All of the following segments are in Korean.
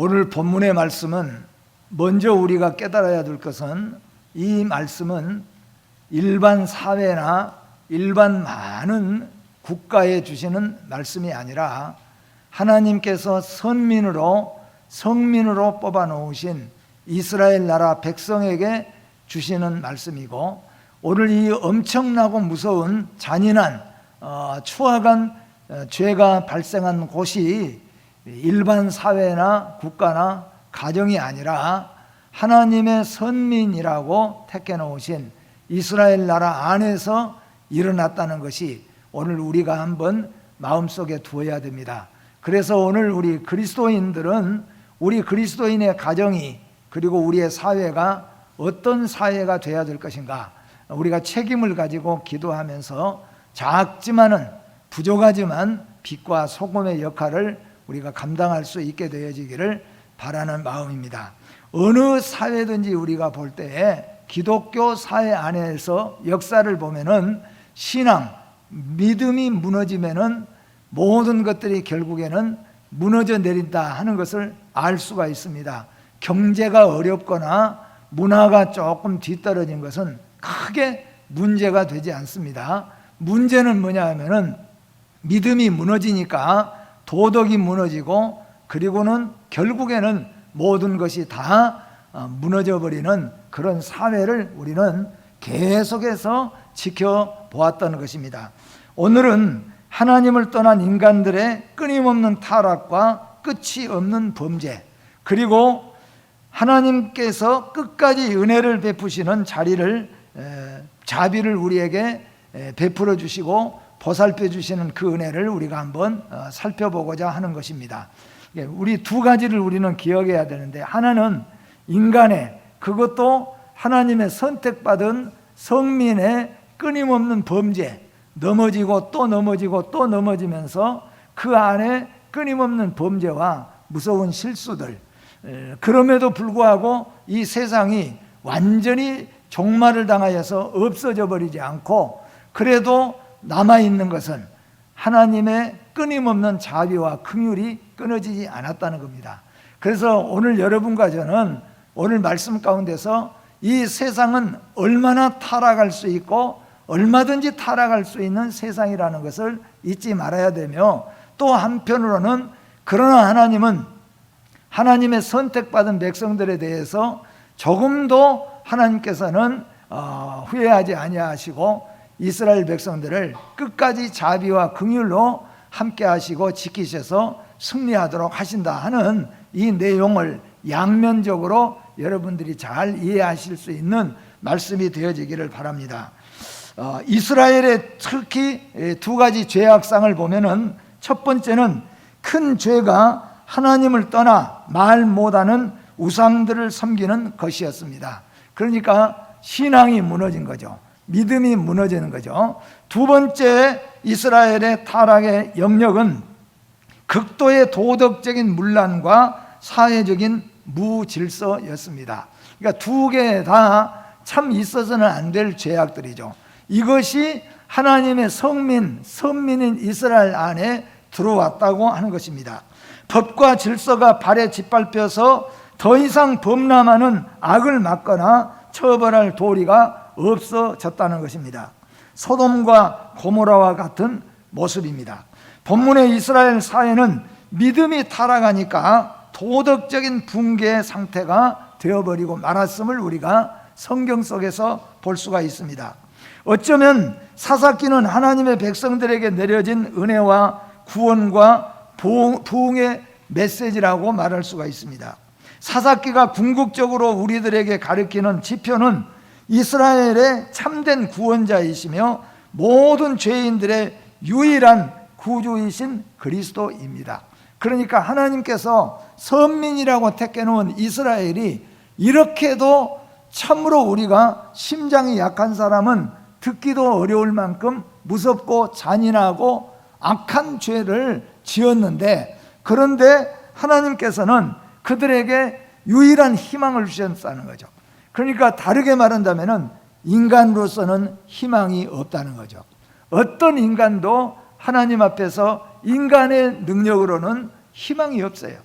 오늘 본문의 말씀은 먼저 우리가 깨달아야 될 것은 이 말씀은 일반 사회나 일반 많은 국가에 주시는 말씀이 아니라 하나님께서 성민으로 뽑아 놓으신 이스라엘 나라 백성에게 주시는 말씀이고, 오늘 이 엄청나고 무서운 잔인한 추악한 죄가 발생한 곳이 일반 사회나 국가나 가정이 아니라 하나님의 선민이라고 택해 놓으신 이스라엘 나라 안에서 일어났다는 것이 오늘 우리가 한번 마음속에 두어야 됩니다. 그래서 오늘 우리 그리스도인들은 우리 그리스도인의 가정이 그리고 우리의 사회가 어떤 사회가 되어야 될 것인가, 우리가 책임을 가지고 기도하면서 작지만은 부족하지만 빛과 소금의 역할을 우리가 감당할 수 있게 되어지기를 바라는 마음입니다. 어느 사회든지 우리가 볼 때에 기독교 사회 안에서 역사를 보면은 신앙, 믿음이 무너지면은 모든 것들이 결국에는 무너져 내린다 하는 것을 알 수가 있습니다. 경제가 어렵거나 문화가 조금 뒤떨어진 것은 크게 문제가 되지 않습니다. 문제는 뭐냐 하면은 믿음이 무너지니까 도덕이 무너지고, 그리고는 결국에는 모든 것이 다 무너져 버리는 그런 사회를 우리는 계속해서 지켜보았던 것입니다. 오늘은 하나님을 떠난 인간들의 끊임없는 타락과 끝이 없는 범죄, 그리고 하나님께서 끝까지 은혜를 베푸시는 자비를 우리에게 베풀어 주시고 보살펴 주시는 그 은혜를 우리가 한번 살펴보고자 하는 것입니다. 우리 두 가지를 우리는 기억해야 되는데, 하나는 인간의, 그것도 하나님의 선택받은 성민의 끊임없는 범죄, 넘어지고 또 넘어지고 또 넘어지면서 그 안에 끊임없는 범죄와 무서운 실수들, 그럼에도 불구하고 이 세상이 완전히 종말을 당하여서 없어져 버리지 않고 그래도 남아있는 것은 하나님의 끊임없는 자비와 긍휼이 끊어지지 않았다는 겁니다. 그래서 오늘 여러분과 저는 오늘 말씀 가운데서 이 세상은 얼마나 타락할 수 있고 얼마든지 타락할 수 있는 세상이라는 것을 잊지 말아야 되며, 또 한편으로는 그러나 하나님은 하나님의 선택받은 백성들에 대해서 조금도 하나님께서는 후회하지 아니하시고 이스라엘 백성들을 끝까지 자비와 긍휼로 함께 하시고 지키셔서 승리하도록 하신다 하는 이 내용을 양면적으로 여러분들이 잘 이해하실 수 있는 말씀이 되어지기를 바랍니다. 이스라엘의 특히 두 가지 죄악상을 보면은 첫 번째는 큰 죄가 하나님을 떠나 말 못하는 우상들을 섬기는 것이었습니다. 그러니까 신앙이 무너진 거죠. 믿음이 무너지는 거죠. 두 번째 이스라엘의 타락의 영역은 극도의 도덕적인 문란과 사회적인 무질서였습니다. 그러니까 두 개 다 참 있어서는 안 될 죄악들이죠. 이것이 하나님의 선민인 이스라엘 안에 들어왔다고 하는 것입니다. 법과 질서가 발에 짓밟혀서 더 이상 범람하는 악을 막거나 처벌할 도리가 없어졌다는 것입니다. 소돔과 고모라와 같은 모습입니다. 본문의 이스라엘 사회는 믿음이 타락하니까 도덕적인 붕괴의 상태가 되어버리고 말았음을 우리가 성경 속에서 볼 수가 있습니다. 어쩌면 사사기는 하나님의 백성들에게 내려진 은혜와 구원과 부흥의 메시지라고 말할 수가 있습니다. 사사기가 궁극적으로 우리들에게 가르치는 지표는 이스라엘의 참된 구원자이시며 모든 죄인들의 유일한 구주이신 그리스도입니다. 그러니까 하나님께서 선민이라고 택해놓은 이스라엘이 이렇게도 참으로 우리가 심장이 약한 사람은 듣기도 어려울 만큼 무섭고 잔인하고 악한 죄를 지었는데, 그런데 하나님께서는 그들에게 유일한 희망을 주셨다는 거죠. 그러니까 다르게 말한다면 인간으로서는 희망이 없다는 거죠. 어떤 인간도 하나님 앞에서 인간의 능력으로는 희망이 없어요.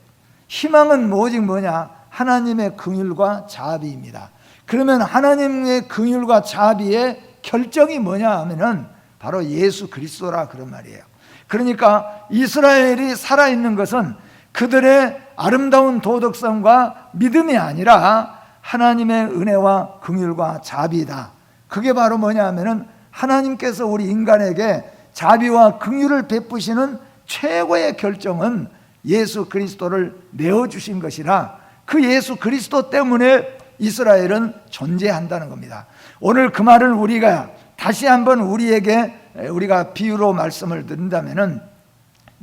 희망은 오직 뭐냐? 하나님의 긍휼과 자비입니다. 그러면 하나님의 긍휼과 자비의 결정이 뭐냐 하면은 바로 예수 그리스도라 그런 말이에요. 그러니까 이스라엘이 살아있는 것은 그들의 아름다운 도덕성과 믿음이 아니라 하나님의 은혜와 긍휼과 자비다. 그게 바로 뭐냐 하면은 하나님께서 우리 인간에게 자비와 긍휼을 베푸시는 최고의 결정은 예수 그리스도를 내어주신 것이라, 그 예수 그리스도 때문에 이스라엘은 존재한다는 겁니다. 오늘 그 말을 우리가 다시 한번 우리가 비유로 말씀을 드린다면은,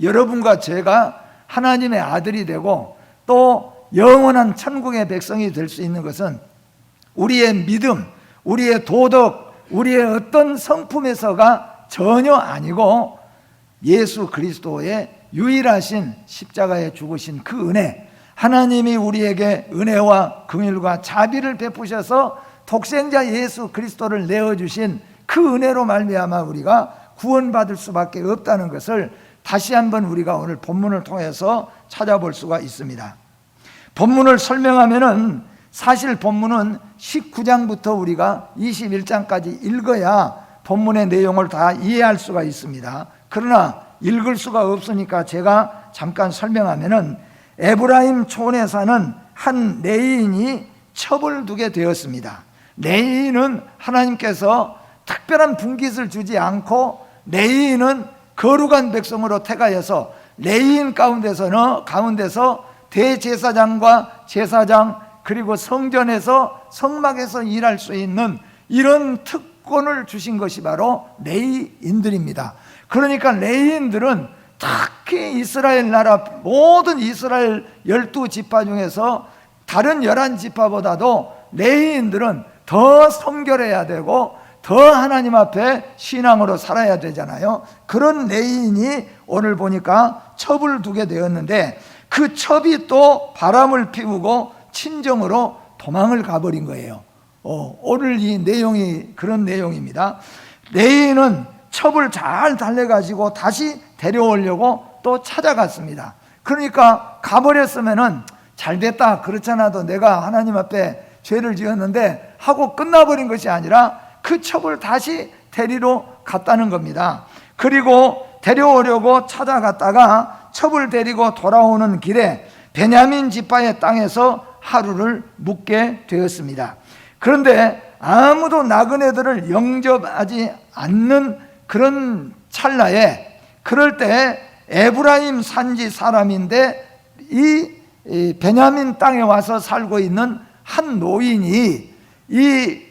여러분과 제가 하나님의 아들이 되고 또 영원한 천국의 백성이 될 수 있는 것은 우리의 믿음, 우리의 도덕, 우리의 어떤 성품에서가 전혀 아니고 예수 그리스도의 유일하신 십자가에 죽으신 그 은혜, 하나님이 우리에게 은혜와 긍휼과 자비를 베푸셔서 독생자 예수 그리스도를 내어주신 그 은혜로 말미암아 우리가 구원받을 수밖에 없다는 것을 다시 한번 우리가 오늘 본문을 통해서 찾아볼 수가 있습니다. 본문을 설명하면은 사실 본문은 19장부터 우리가 21장까지 읽어야 본문의 내용을 다 이해할 수가 있습니다. 그러나 읽을 수가 없으니까 제가 잠깐 설명하면은, 에브라임 촌에 사는 한 레위인이 첩을 두게 되었습니다. 레위인은 하나님께서 특별한 분깃을 주지 않고 레위인은 거룩한 백성으로 택하여서 레위인 가운데서 대제사장과 제사장, 그리고 성전에서 성막에서 일할 수 있는 이런 특권을 주신 것이 바로 레위인들입니다. 그러니까 레위인들은 특히 이스라엘 나라 모든 이스라엘 12지파 중에서 다른 11지파보다도 레위인들은 더 성결해야 되고 더 하나님 앞에 신앙으로 살아야 되잖아요. 그런 레위인이 오늘 보니까 첩을 두게 되었는데, 그 첩이 또 바람을 피우고 친정으로 도망을 가버린 거예요. 오늘 이 내용이 그런 내용입니다. 레위인은 첩을 잘 달래가지고 다시 데려오려고 또 찾아갔습니다. 그러니까 가버렸으면은 잘됐다, 그렇잖아도 내가 하나님 앞에 죄를 지었는데 하고 끝나버린 것이 아니라 그 첩을 다시 데리러 갔다는 겁니다. 그리고 데려오려고 찾아갔다가 첩을 데리고 돌아오는 길에 베냐민 지파의 땅에서 하루를 묵게 되었습니다. 그런데 아무도 나그네들을 영접하지 않는 그런 찰나에, 그럴 때 에브라임 산지 사람인데 이 베냐민 땅에 와서 살고 있는 한 노인이 이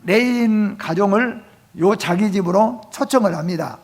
레위인 가정을 자기 집으로 초청을 합니다.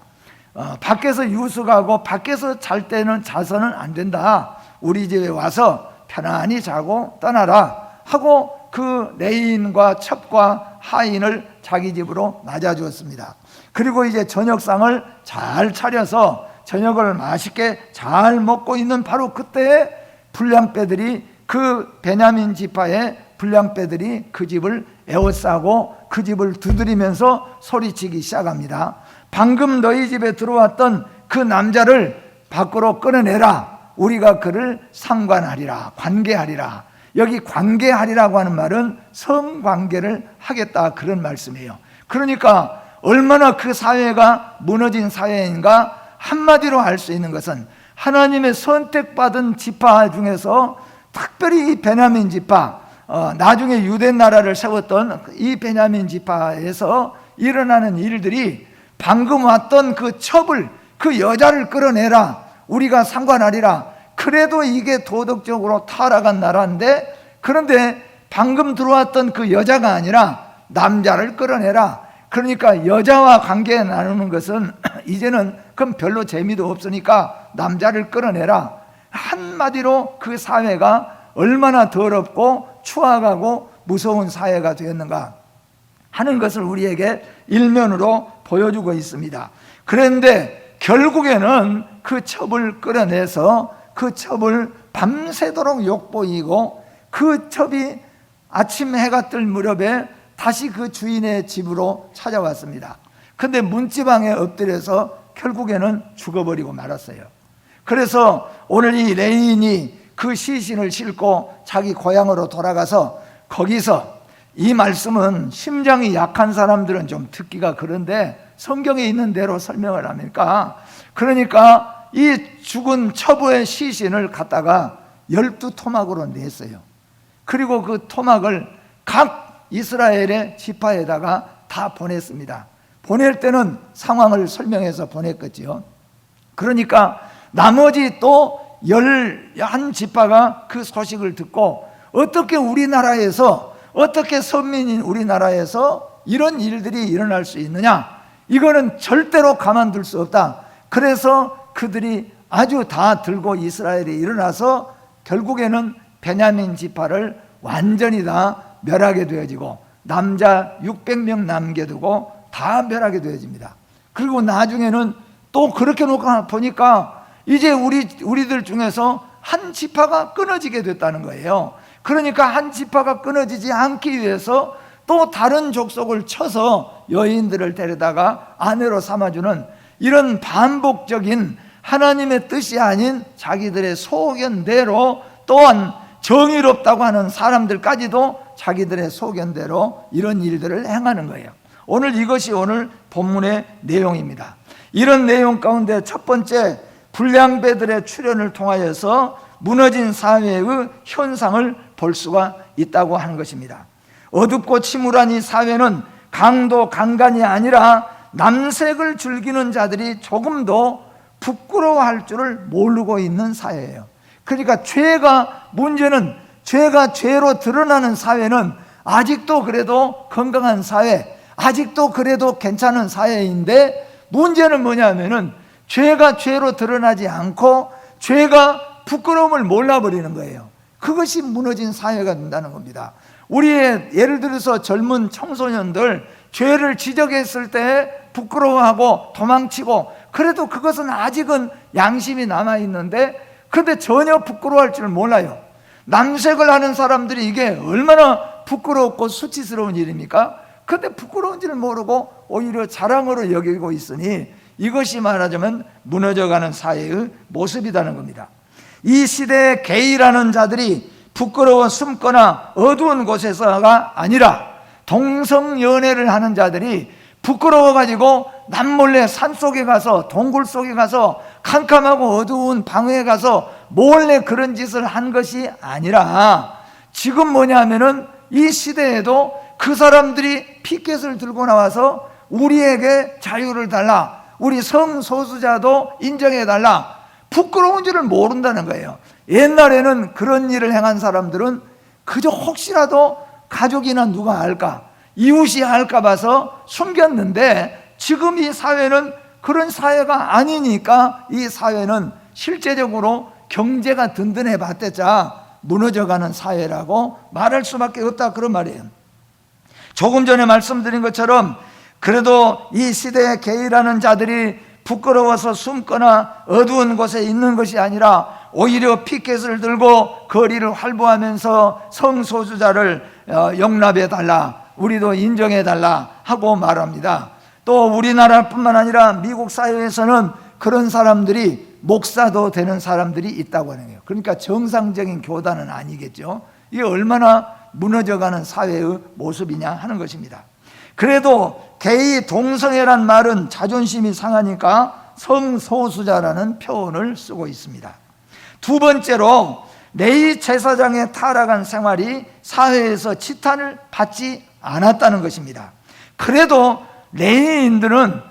밖에서 유숙하고 밖에서 잘 때는 자서는 안 된다, 우리 집에 와서 편안히 자고 떠나라 하고 그 레위인과 첩과 하인을 자기 집으로 맞아주었습니다. 그리고 이제 저녁상을 잘 차려서 저녁을 맛있게 잘 먹고 있는 바로 그때에 불량배들이, 그 베냐민 지파의 불량배들이 그 집을 에워싸고 그 집을 두드리면서 소리치기 시작합니다. 방금 너희 집에 들어왔던 그 남자를 밖으로 끌어내라, 우리가 그를 상관하리라, 관계하리라. 여기 관계하리라고 하는 말은 성관계를 하겠다, 그런 말씀이에요. 그러니까 얼마나 그 사회가 무너진 사회인가. 한마디로 할 수 있는 것은 하나님의 선택받은 지파 중에서 특별히 이 베냐민 지파, 나중에 유대 나라를 세웠던 이 베냐민 지파에서 일어나는 일들이, 방금 왔던 그 첩을, 그 여자를 끌어내라, 우리가 상관하리라. 그래도 이게 도덕적으로 타락한 나라인데, 그런데 방금 들어왔던 그 여자가 아니라 남자를 끌어내라. 그러니까 여자와 관계 나누는 것은 이제는 그럼 별로 재미도 없으니까 남자를 끌어내라. 한마디로 그 사회가 얼마나 더럽고 추악하고 무서운 사회가 되었는가 하는 것을 우리에게 일면으로 보여주고 있습니다. 그런데 결국에는 그 첩을 끌어내서 그 첩을 밤새도록 욕보이고, 그 첩이 아침 해가 뜰 무렵에 다시 그 주인의 집으로 찾아왔습니다. 근데 문지방에 엎드려서 결국에는 죽어버리고 말았어요. 그래서 오늘 이 레위인이 그 시신을 싣고 자기 고향으로 돌아가서 거기서, 이 말씀은 심장이 약한 사람들은 좀 듣기가 그런데 성경에 있는 대로 설명을 합니까? 그러니까 이 죽은 처부의 시신을 갖다가 12토막으로 냈어요. 그리고 그 토막을 각 이스라엘의 지파에다가 다 보냈습니다. 보낼 때는 상황을 설명해서 보냈겠지요. 그러니까 나머지 또 11지파가 그 소식을 듣고, 어떻게 우리나라에서, 어떻게 선민인 우리나라에서 이런 일들이 일어날 수 있느냐, 이거는 절대로 가만둘 수 없다. 그래서 그들이 아주 다 들고 이스라엘에 일어나서 결국에는 베냐민 지파를 완전히 다 멸하게 되어지고, 남자 600명 남겨두고 다 멸하게 되어집니다. 그리고 나중에는 또 그렇게 놓고 보니까 이제 우리들 중에서 한 지파가 끊어지게 됐다는 거예요. 그러니까 한 지파가 끊어지지 않기 위해서 또 다른 족속을 쳐서 여인들을 데려다가 아내로 삼아주는, 이런 반복적인 하나님의 뜻이 아닌 자기들의 소견대로, 또한 정의롭다고 하는 사람들까지도 자기들의 소견대로 이런 일들을 행하는 거예요. 오늘 이것이 오늘 본문의 내용입니다. 이런 내용 가운데 첫 번째, 불량배들의 출현을 통하여서 무너진 사회의 현상을 볼 수가 있다고 하는 것입니다. 어둡고 침울한 이 사회는 강도 강간이 아니라 남색을 즐기는 자들이 조금도 부끄러워할 줄을 모르고 있는 사회예요. 그러니까 문제는 죄가 죄로 드러나는 사회는 아직도 그래도 건강한 사회, 아직도 그래도 괜찮은 사회인데, 문제는 뭐냐면은 죄가 죄로 드러나지 않고 죄가 부끄러움을 몰라버리는 거예요. 그것이 무너진 사회가 된다는 겁니다. 우리의 예를 들어서 젊은 청소년들, 죄를 지적했을 때 부끄러워하고 도망치고, 그래도 그것은 아직은 양심이 남아있는데, 그런데 전혀 부끄러워할 줄 몰라요. 남색을 하는 사람들이 이게 얼마나 부끄럽고 수치스러운 일입니까? 그런데 부끄러운지를 모르고 오히려 자랑으로 여기고 있으니, 이것이 말하자면 무너져가는 사회의 모습이라는 겁니다. 이 시대의 게이라는 자들이 부끄러워 숨거나 어두운 곳에서가 아니라, 동성연애를 하는 자들이 부끄러워가지고 남몰래 산속에 가서, 동굴 속에 가서, 캄캄하고 어두운 방에 가서 몰래 그런 짓을 한 것이 아니라, 지금 뭐냐면은 이 시대에도 그 사람들이 피켓을 들고 나와서 우리에게 자유를 달라, 우리 성소수자도 인정해달라, 부끄러운 줄을 모른다는 거예요. 옛날에는 그런 일을 행한 사람들은 그저 혹시라도 가족이나 누가 알까, 이웃이 알까 봐서 숨겼는데, 지금 이 사회는 그런 사회가 아니니까 이 사회는 실제적으로 경제가 든든해 봤대자 무너져가는 사회라고 말할 수밖에 없다, 그런 말이에요. 조금 전에 말씀드린 것처럼 그래도 이 시대의 게이라는 자들이 부끄러워서 숨거나 어두운 곳에 있는 것이 아니라 오히려 피켓을 들고 거리를 활보하면서 성소수자를 용납해달라, 우리도 인정해달라 하고 말합니다. 또 우리나라뿐만 아니라 미국 사회에서는 그런 사람들이 목사도 되는 사람들이 있다고 하는 거예요. 그러니까 정상적인 교단은 아니겠죠. 이게 얼마나 무너져가는 사회의 모습이냐 하는 것입니다. 그래도 게이 동성애란 말은 자존심이 상하니까 성소수자라는 표현을 쓰고 있습니다. 두 번째로, 레위 제사장의 타락한 생활이 사회에서 지탄을 받지 않았다는 것입니다. 그래도 레위인들은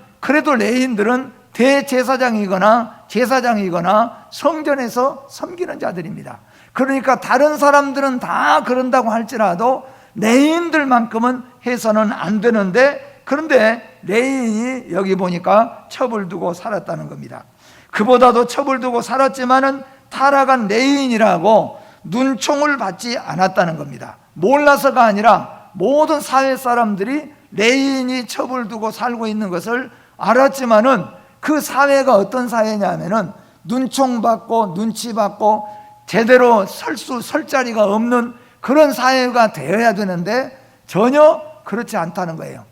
대제사장이거나 제사장이거나 성전에서 섬기는 자들입니다. 그러니까 다른 사람들은 다 그런다고 할지라도 레위인들만큼은 해서는 안 되는데, 그런데 레위인이 여기 보니까 첩을 두고 살았다는 겁니다. 그보다도 첩을 두고 살았지만은 타락한 레위인이라고 눈총을 받지 않았다는 겁니다. 몰라서가 아니라 모든 사회 사람들이 레위인이 첩을 두고 살고 있는 것을 알았지만은, 그 사회가 어떤 사회냐면은 눈총 받고 눈치 받고 제대로 설 자리가 없는 그런 사회가 되어야 되는데 전혀 그렇지 않다는 거예요.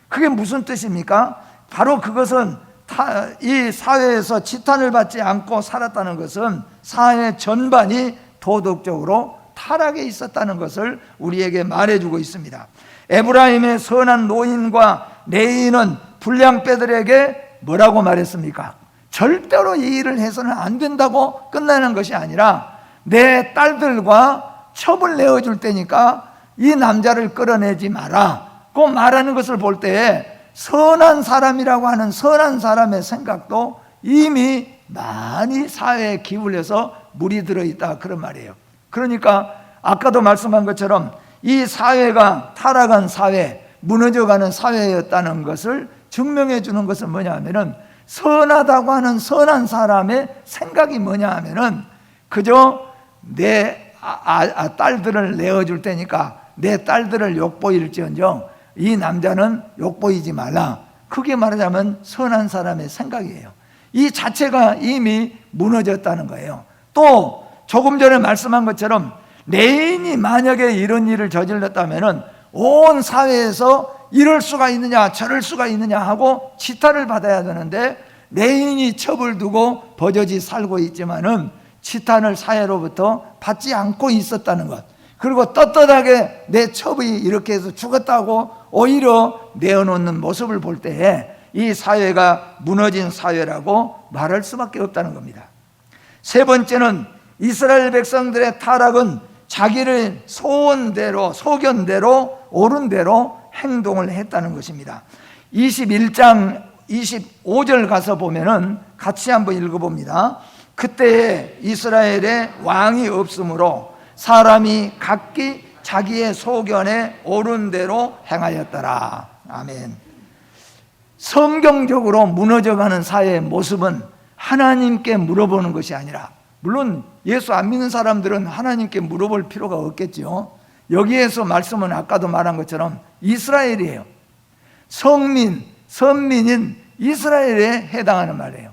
그게 무슨 뜻입니까? 바로 그것은 이 사회에서 지탄을 받지 않고 살았다는 것은 사회 전반이 도덕적으로 타락에 있었다는 것을 우리에게 말해주고 있습니다. 에브라임의 선한 노인과 레위인은 불량배들에게 뭐라고 말했습니까? 절대로 이 일을 해서는 안 된다고 끝나는 것이 아니라 내 딸들과 첩을 내어줄 테니까 이 남자를 끌어내지 마라 고 말하는 것을 볼 때에 선한 사람이라고 하는 선한 사람의 생각도 이미 많이 사회에 기울여서 물이 들어있다 그런 말이에요. 그러니까 아까도 말씀한 것처럼 이 사회가 타락한 사회, 무너져가는 사회였다는 것을 증명해 주는 것은 뭐냐 하면은 선하다고 하는 선한 사람의 생각이 뭐냐 하면은 그저 내 딸들을 내어줄 테니까 내 딸들을 욕보일지언정 이 남자는 욕보이지 말라. 크게 말하자면 선한 사람의 생각이에요. 이 자체가 이미 무너졌다는 거예요. 또 조금 전에 말씀한 것처럼 레인이 만약에 이런 일을 저질렀다면 온 사회에서 이럴 수가 있느냐 저럴 수가 있느냐 하고 치타를 받아야 되는데 레인이 첩을 두고 버젓이 살고 있지만은 치탄을 사회로부터 받지 않고 있었다는 것, 그리고 떳떳하게 내 첩이 이렇게 해서 죽었다고 오히려 내어놓는 모습을 볼 때에 이 사회가 무너진 사회라고 말할 수밖에 없다는 겁니다. 세 번째는 이스라엘 백성들의 타락은 자기를 소견대로 옳은 대로 행동을 했다는 것입니다. 21장 25절 가서 보면은 같이 한번 읽어봅니다. 그때에 이스라엘에 왕이 없으므로 사람이 각기 자기의 소견에 옳은 대로 행하였더라. 아멘. 성경적으로 무너져가는 사회의 모습은 하나님께 물어보는 것이 아니라, 물론 예수 안 믿는 사람들은 하나님께 물어볼 필요가 없겠죠. 여기에서 말씀은 아까도 말한 것처럼 이스라엘이에요. 선민인 이스라엘에 해당하는 말이에요.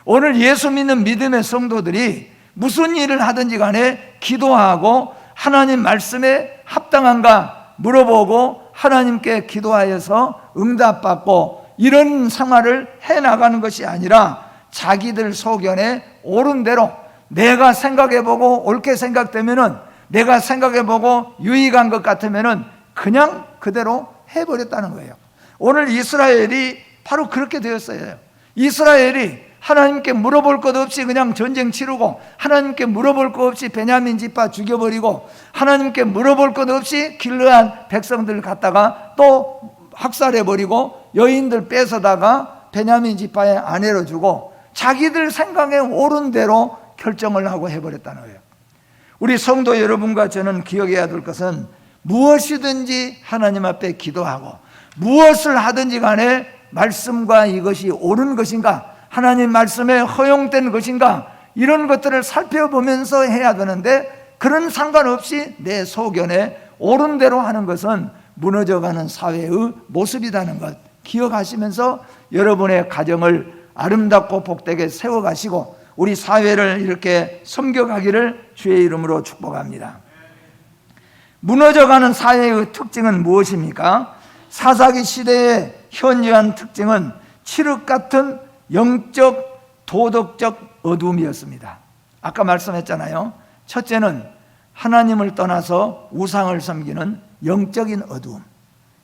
오늘 예수 믿는 믿음의 성도들이 무슨 일을 하든지 간에 기도하고 하나님 말씀에 합당한가 물어보고 하나님께 기도하여서 응답받고 이런 생활을 해나가는 것이 아니라 자기들 소견에 옳은 대로 내가 생각해보고 옳게 생각되면은, 내가 생각해보고 유익한 것 같으면은 그냥 그대로 해버렸다는 거예요. 오늘 이스라엘이 바로 그렇게 되었어요. 이스라엘이 하나님께 물어볼 것 없이 그냥 전쟁 치르고, 하나님께 물어볼 것 없이 베냐민 지파 죽여버리고, 하나님께 물어볼 것 없이 길르한 백성들 갖다가 또 학살해버리고 여인들 뺏어다가 베냐민 지파의 아내로 주고 자기들 생각에 옳은 대로 결정을 하고 해버렸다는 거예요. 우리 성도 여러분과 저는 기억해야 될 것은 무엇이든지 하나님 앞에 기도하고 무엇을 하든지 간에 말씀과 이것이 옳은 것인가, 하나님 말씀에 허용된 것인가, 이런 것들을 살펴보면서 해야 되는데, 그런 상관없이 내 소견에 옳은 대로 하는 것은 무너져가는 사회의 모습이라는 것 기억하시면서 여러분의 가정을 아름답고 복되게 세워가시고 우리 사회를 이렇게 섬겨가기를 주의 이름으로 축복합니다. 무너져가는 사회의 특징은 무엇입니까? 사사기 시대의 현저한 특징은 칠흑 같은 영적 도덕적 어두움이었습니다. 아까 말씀했잖아요. 첫째는 하나님을 떠나서 우상을 섬기는 영적인 어두움.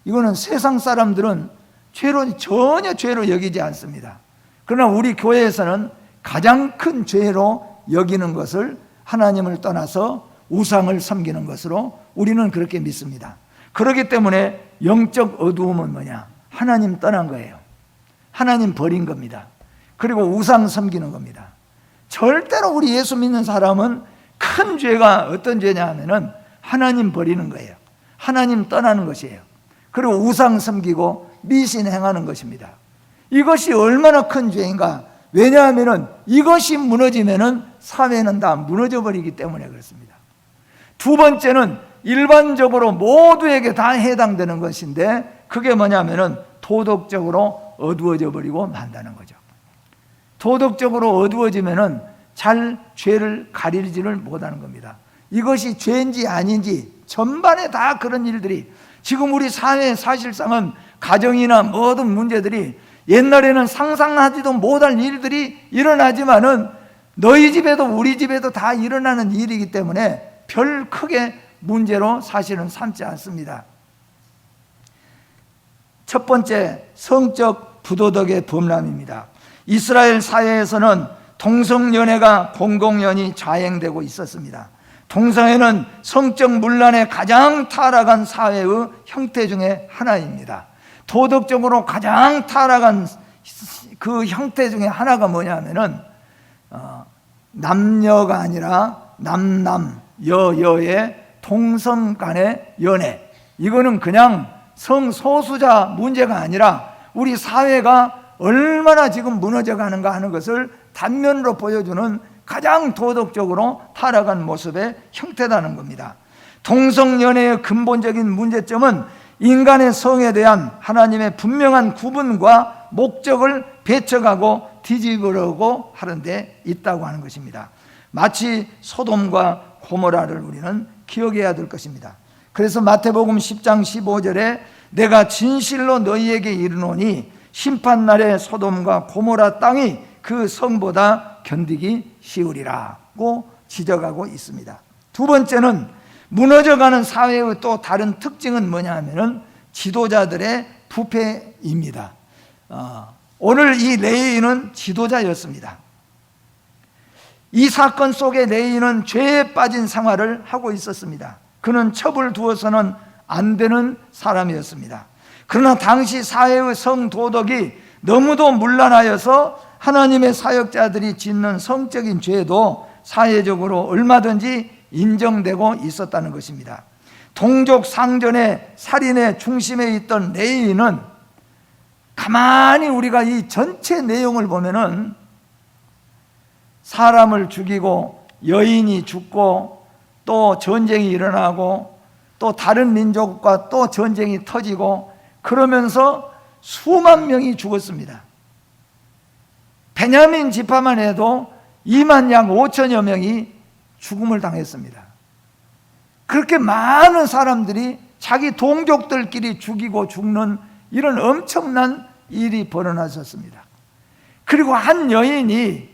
이거는 세상 사람들은 전혀 죄로 여기지 않습니다. 그러나 우리 교회에서는 가장 큰 죄로 여기는 것을 하나님을 떠나서 우상을 섬기는 것으로 우리는 그렇게 믿습니다. 그렇기 때문에 영적 어두움은 뭐냐? 하나님 떠난 거예요. 하나님 버린 겁니다. 그리고 우상 섬기는 겁니다. 절대로 우리 예수 믿는 사람은 큰 죄가 어떤 죄냐 하면은 하나님 버리는 거예요. 하나님 떠나는 것이에요. 그리고 우상 섬기고 미신 행하는 것입니다. 이것이 얼마나 큰 죄인가? 왜냐하면은 이것이 무너지면은 사회는 다 무너져 버리기 때문에 그렇습니다. 두 번째는 일반적으로 모두에게 다 해당되는 것인데, 그게 뭐냐면은 도덕적으로 어두워져 버리고 만다는 거죠. 도덕적으로 어두워지면은 잘 죄를 가리지를 못하는 겁니다. 이것이 죄인지 아닌지 전반에 다 그런 일들이, 지금 우리 사회 사실상은 가정이나 모든 문제들이 옛날에는 상상하지도 못할 일들이 일어나지만은 너희 집에도 우리 집에도 다 일어나는 일이기 때문에 별 크게 문제로 사실은 삼지 않습니다. 첫 번째, 성적 부도덕의 범람입니다. 이스라엘 사회에서는 동성연애가 공공연히 자행되고 있었습니다. 동성애는 성적 문란에 가장 타락한 사회의 형태 중에 하나입니다. 도덕적으로 가장 타락한 그 형태 중에 하나가 뭐냐면은 남녀가 아니라 남남, 여여의 동성 간의 연애. 이거는 그냥 성소수자 문제가 아니라 우리 사회가 얼마나 지금 무너져 가는가 하는 것을 단면으로 보여주는 가장 도덕적으로 타락한 모습의 형태라는 겁니다. 동성연애의 근본적인 문제점은 인간의 성에 대한 하나님의 분명한 구분과 목적을 배척하고 뒤집으려고 하는 데 있다고 하는 것입니다. 마치 소돔과 고모라를 우리는 기억해야 될 것입니다. 그래서 마태복음 10장 15절에 내가 진실로 너희에게 이르노니 심판날에 소돔과 고모라 땅이 그 성보다 견디기 쉬우리라고 지적하고 있습니다. 두 번째는 무너져가는 사회의 또 다른 특징은 뭐냐 하면은 지도자들의 부패입니다. 오늘 이 레위인은 지도자였습니다. 이 사건 속에 레위인은 죄에 빠진 생활을 하고 있었습니다. 그는 첩을 두어서는 안 되는 사람이었습니다. 그러나 당시 사회의 성도덕이 너무도 문란하여서 하나님의 사역자들이 짓는 성적인 죄도 사회적으로 얼마든지 인정되고 있었다는 것입니다. 동족 상전의 살인의 중심에 있던 레위인은 가만히 우리가 이 전체 내용을 보면은 사람을 죽이고 여인이 죽고 또 전쟁이 일어나고 또 다른 민족과 또 전쟁이 터지고 그러면서 수만 명이 죽었습니다. 베냐민 지파만 해도 2만 양 5천여 명이 죽음을 당했습니다. 그렇게 많은 사람들이 자기 동족들끼리 죽이고 죽는 이런 엄청난 일이 벌어졌습니다. 그리고 한 여인이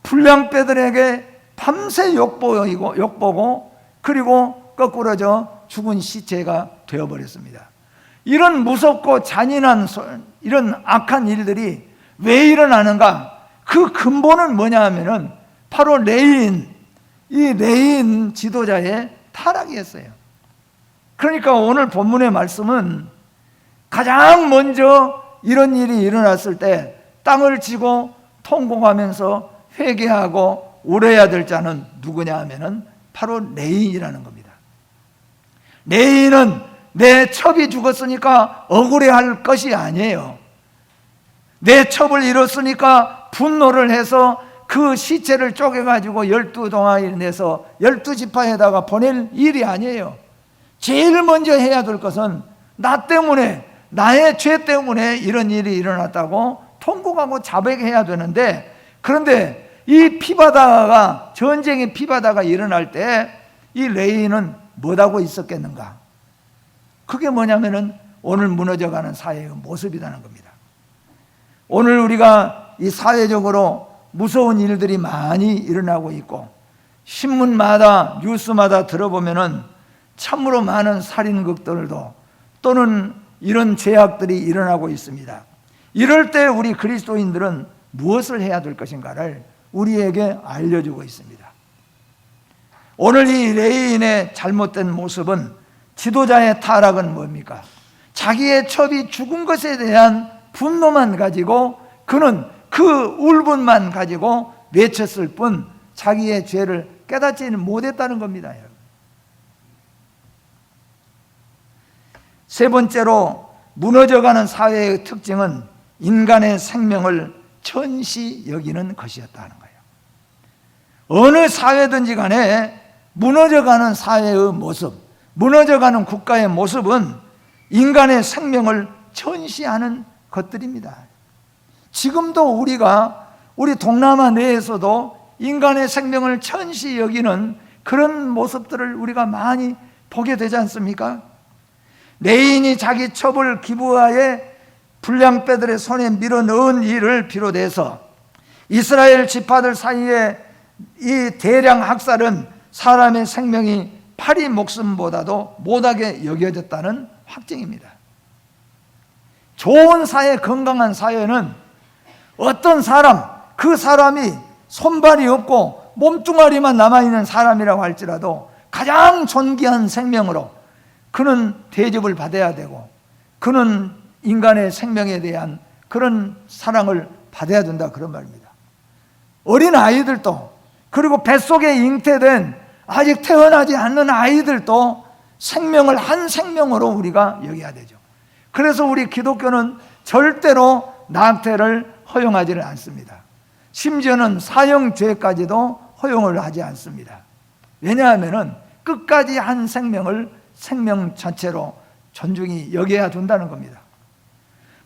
불량배들에게 밤새 욕보고 그리고 거꾸러져 죽은 시체가 되어버렸습니다. 이런 무섭고 잔인한 이런 악한 일들이 왜 일어나는가? 그 근본은 뭐냐 하면은 바로 이 레위인 지도자의 타락이었어요. 그러니까 오늘 본문의 말씀은 가장 먼저 이런 일이 일어났을 때 땅을 치고 통곡하면서 회개하고 울어야 될 자는 누구냐 하면은 바로 레위인이라는 겁니다. 레위인은 내 첩이 죽었으니까 억울해할 것이 아니에요. 내 첩을 잃었으니까 분노를 해서 그 시체를 쪼개가지고 12동아리 내서 12지파에다가 보낼 일이 아니에요. 제일 먼저 해야 될 것은 나 때문에, 나의 죄 때문에 이런 일이 일어났다고 통곡하고 자백해야 되는데, 그런데 이 피바다가, 전쟁의 피바다가 일어날 때 이 레위인은 뭐하고 있었겠는가? 그게 뭐냐면은 오늘 무너져가는 사회의 모습이라는 겁니다. 오늘 우리가 이 사회적으로 무서운 일들이 많이 일어나고 있고, 신문마다 뉴스마다 들어보면은 참으로 많은 살인극들도 또는 이런 죄악들이 일어나고 있습니다. 이럴 때 우리 그리스도인들은 무엇을 해야 될 것인가를 우리에게 알려주고 있습니다. 오늘 이 레위인의 잘못된 모습은, 지도자의 타락은 뭡니까? 자기의 첩이 죽은 것에 대한 분노만 가지고 그는 그 울분만 가지고 외쳤을 뿐 자기의 죄를 깨닫지는 못했다는 겁니다. 세 번째로 무너져가는 사회의 특징은 인간의 생명을 천시 여기는 것이었다는 거예요. 어느 사회든지 간에 무너져가는 사회의 모습, 무너져가는 국가의 모습은 인간의 생명을 천시하는 것들입니다. 지금도 우리 동남아 내에서도 인간의 생명을 천시 여기는 그런 모습들을 우리가 많이 보게 되지 않습니까? 레위인이 자기 첩을 기브아에 불량배들의 손에 밀어넣은 일을 비롯해서 이스라엘 지파들 사이에 이 대량 학살은 사람의 생명이 파리 목숨보다도 못하게 여겨졌다는 확증입니다. 좋은 사회, 건강한 사회는 어떤 사람, 그 사람이 손발이 없고 몸뚱아리만 남아있는 사람이라고 할지라도 가장 존귀한 생명으로 그는 대접을 받아야 되고, 그는 인간의 생명에 대한 그런 사랑을 받아야 된다, 그런 말입니다. 어린 아이들도, 그리고 뱃속에 잉태된 아직 태어나지 않는 아이들도 생명을 한 생명으로 우리가 여겨야 되죠. 그래서 우리 기독교는 절대로 낙태를 허용하지는 않습니다. 심지어는 사형죄까지도 허용을 하지 않습니다. 왜냐하면 끝까지 한 생명을 생명 자체로 존중히 여겨야 된다는 겁니다.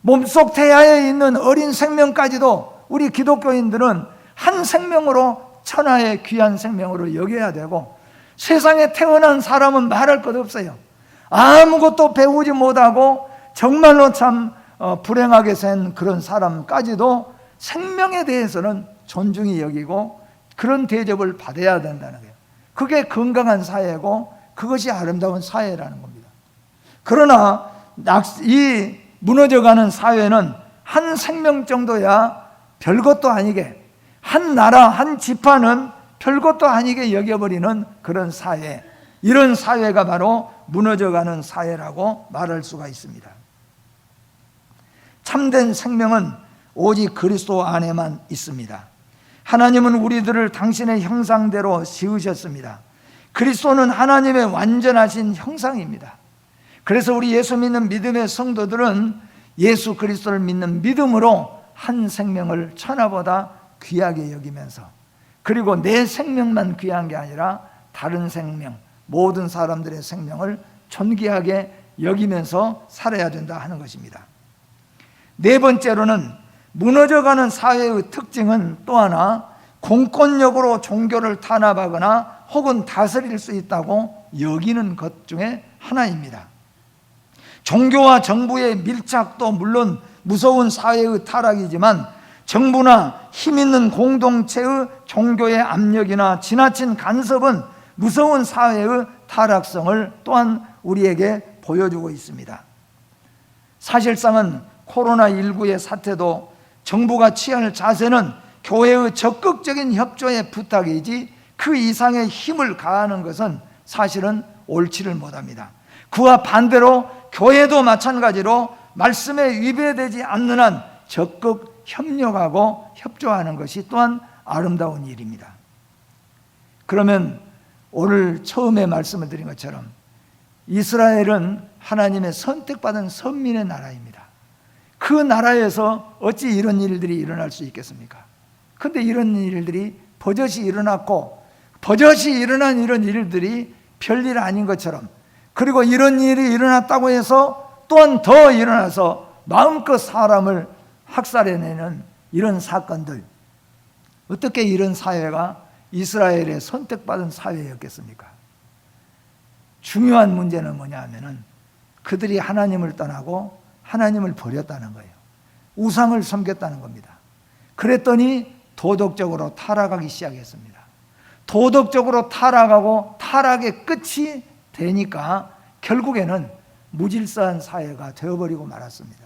몸속 태아에 있는 어린 생명까지도 우리 기독교인들은 한 생명으로, 천하의 귀한 생명으로 여겨야 되고, 세상에 태어난 사람은 말할 것 없어요. 아무것도 배우지 못하고 정말로 참 불행하게 산 그런 사람까지도 생명에 대해서는 존중히 여기고 그런 대접을 받아야 된다는 거예요. 그게 건강한 사회고 그것이 아름다운 사회라는 겁니다. 그러나 이 무너져가는 사회는 한 생명 정도야 별것도 아니게, 한 나라, 한 지파는 별것도 아니게 여겨버리는 그런 사회, 이런 사회가 바로 무너져가는 사회라고 말할 수가 있습니다. 참된 생명은 오직 그리스도 안에만 있습니다. 하나님은 우리들을 당신의 형상대로 지으셨습니다. 그리스도는 하나님의 완전하신 형상입니다. 그래서 우리 예수 믿는 믿음의 성도들은 예수 그리스도를 믿는 믿음으로 한 생명을 천하보다 귀하게 여기면서, 그리고 내 생명만 귀한 게 아니라 다른 생명, 모든 사람들의 생명을 존귀하게 여기면서 살아야 된다 하는 것입니다. 네 번째로는 무너져가는 사회의 특징은 또 하나, 공권력으로 종교를 탄압하거나 혹은 다스릴 수 있다고 여기는 것 중에 하나입니다. 종교와 정부의 밀착도 물론 무서운 사회의 타락이지만, 정부나 힘있는 공동체의 종교의 압력이나 지나친 간섭은 무서운 사회의 타락성을 또한 우리에게 보여주고 있습니다. 사실상은 코로나19의 사태도 정부가 취할 자세는 교회의 적극적인 협조의 부탁이지 그 이상의 힘을 가하는 것은 사실은 옳지를 못합니다. 그와 반대로 교회도 마찬가지로 말씀에 위배되지 않는 한 적극 협력하고 협조하는 것이 또한 아름다운 일입니다. 그러면 오늘 처음에 말씀을 드린 것처럼 이스라엘은 하나님의 선택받은 선민의 나라입니다. 그 나라에서 어찌 이런 일들이 일어날 수 있겠습니까? 그런데 이런 일들이 버젓이 일어났고, 버젓이 일어난 이런 일들이 별일 아닌 것처럼, 그리고 이런 일이 일어났다고 해서 또한 더 일어나서 마음껏 사람을 학살해내는 이런 사건들, 어떻게 이런 사회가 이스라엘의 선택받은 사회였겠습니까? 중요한 문제는 뭐냐 하면은 그들이 하나님을 떠나고 하나님을 버렸다는 거예요. 우상을 섬겼다는 겁니다. 그랬더니 도덕적으로 타락하기 시작했습니다. 도덕적으로 타락하고 타락의 끝이 되니까 결국에는 무질서한 사회가 되어버리고 말았습니다.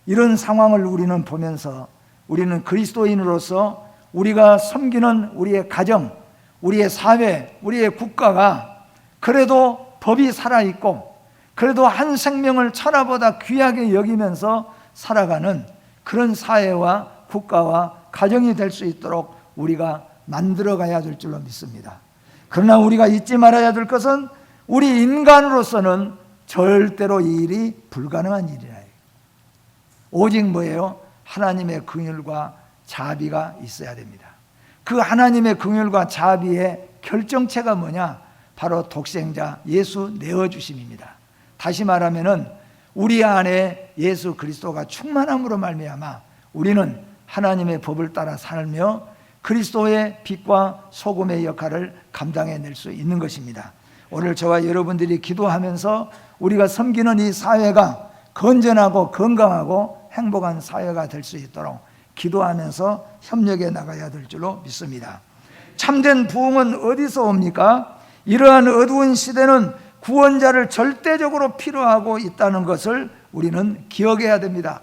이런 상황을 우리는 보면서 우리는 그리스도인으로서 우리가 섬기는 우리의 가정, 우리의 사회, 우리의 국가가 그래도 법이 살아있고 그래도 한 생명을 천하보다 귀하게 여기면서 살아가는 그런 사회와 국가와 가정이 될 수 있도록 우리가 만들어가야 될 줄로 믿습니다. 그러나 우리가 잊지 말아야 될 것은 우리 인간으로서는 절대로 이 일이 불가능한 일이라. 오직 뭐예요? 하나님의 긍휼과 자비가 있어야 됩니다. 그 하나님의 긍휼과 자비의 결정체가 뭐냐? 바로 독생자 예수 내어주심입니다. 다시 말하면은 우리 안에 예수 그리스도가 충만함으로 말미암아 우리는 하나님의 법을 따라 살며 그리스도의 빛과 소금의 역할을 감당해낼 수 있는 것입니다. 오늘 저와 여러분들이 기도하면서 우리가 섬기는 이 사회가 건전하고 건강하고 행복한 사회가 될 수 있도록 기도하면서 협력해 나가야 될 줄로 믿습니다. 참된 부흥은 어디서 옵니까? 이러한 어두운 시대는 구원자를 절대적으로 필요하고 있다는 것을 우리는 기억해야 됩니다.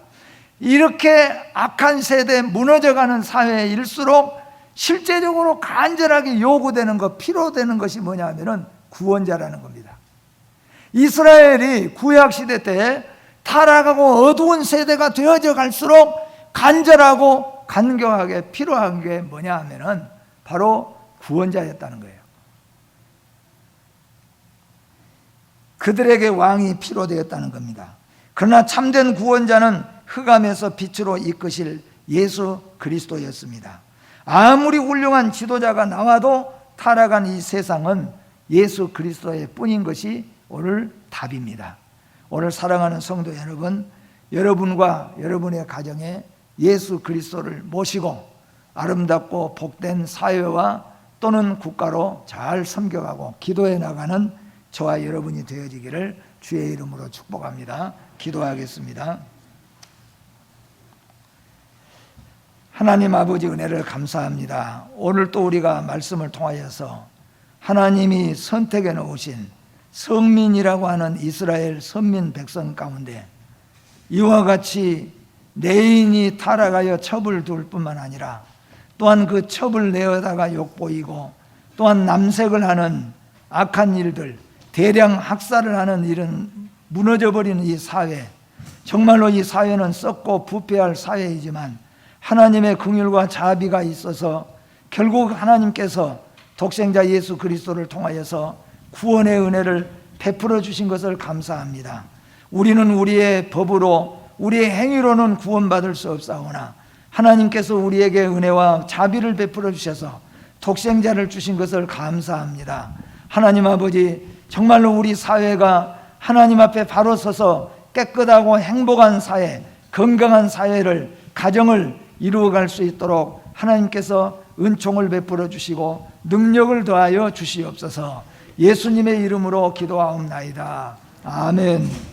이렇게 악한 세대, 무너져가는 사회일수록 실제적으로 간절하게 요구되는 것, 필요되는 것이 뭐냐 하면은 구원자라는 겁니다. 이스라엘이 구약시대 때 타락하고 어두운 세대가 되어져 갈수록 간절하고 간경하게 필요한 게 뭐냐 하면은 바로 구원자였다는 거예요. 그들에게 왕이 필요되었다는 겁니다. 그러나 참된 구원자는 흑암에서 빛으로 이끄실 예수 그리스도였습니다. 아무리 훌륭한 지도자가 나와도 타락한 이 세상은 예수 그리스도의 뿐인 것이 오늘 답입니다. 오늘 사랑하는 성도 여러분, 여러분과 여러분의 가정에 예수 그리스도를 모시고 아름답고 복된 사회와 또는 국가로 잘 섬겨가고 기도해 나가는 저와 여러분이 되어지기를 주의 이름으로 축복합니다. 기도하겠습니다. 하나님 아버지 은혜를 감사합니다. 오늘 또 우리가 말씀을 통하여서 하나님이 선택해 놓으신 성민이라고 하는 이스라엘 선민 백성 가운데 이와 같이 내인이 타락하여 첩을 둘 뿐만 아니라 또한 그 첩을 내어다가 욕보이고 또한 남색을 하는 악한 일들, 대량 학살을 하는 일은 무너져버리는 이 사회, 정말로 이 사회는 썩고 부패할 사회이지만 하나님의 긍휼과 자비가 있어서 결국 하나님께서 독생자 예수 그리스도를 통하여서 구원의 은혜를 베풀어 주신 것을 감사합니다. 우리는 우리의 법으로 우리의 행위로는 구원받을 수 없사오나 하나님께서 우리에게 은혜와 자비를 베풀어 주셔서 독생자를 주신 것을 감사합니다. 하나님 아버지, 정말로 우리 사회가 하나님 앞에 바로 서서 깨끗하고 행복한 사회, 건강한 사회를, 가정을 이루어갈 수 있도록 하나님께서 은총을 베풀어 주시고 능력을 더하여 주시옵소서. 예수님의 이름으로 기도하옵나이다. 아멘.